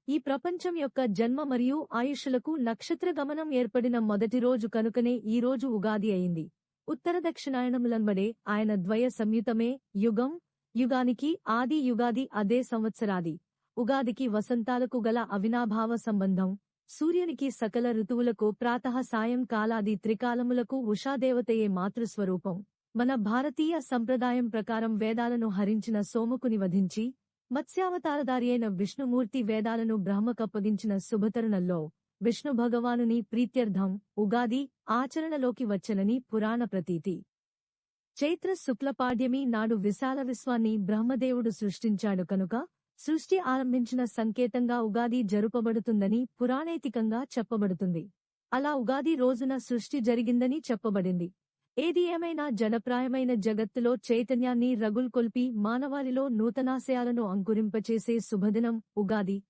ఈ ప్రపంచం యొక్క జన్మ మరియు ఆయుష్లకు నక్షత్ర గమనం ఏర్పడిన మొదటి రోజు కనుకనే ఈ రోజు ఉగాది అయింది. ఉత్తర దక్షిణాయనములన్బడే ఆయన ద్వయ సంయుతమే యుగం, యుగానికి ఆది, యుగాది అదే సంవత్సరాది. ఉగాదికి వసంతాలకు గల అవినాభావ సంబంధం. సూర్యునికి సకల ఋతువులకు ప్రాతః సాయం కాలాది త్రికాలములకు ఉషాదేవతయే మాతృస్వరూపం. మన భారతీయ సంప్రదాయం ప్రకారం వేదాలను హరించిన సోముకుని వధించి మత్స్యావతారధారి అయిన విష్ణుమూర్తి వేదాలను బ్రహ్మకప్పగించిన శుభతరుణంలో విష్ణు భగవానుని ప్రీత్యర్థం ఉగాది ఆచరణలోకి వచ్చనని పురాణ ప్రతీతి. చైత్ర శుక్లపాడ్యమి నాడు విశాల విశ్వాన్ని బ్రహ్మదేవుడు సృష్టించాడు కనుక సృష్టి ఆరంభించిన సంకేతంగా ఉగాది జరుపబడుతుందని పురాణేతికంగా చెప్పబడుతుంది. అలా ఉగాది రోజున సృష్టి జరిగిందని చెప్పబడింది. ఏది ఏమైనా జడప్రాయమైన జగత్తులో చైతన్యాన్ని రగుల్కొల్పి మానవాళిలో నూతనాశయాలను అంకురింపచేసే శుభదినం ఉగాది.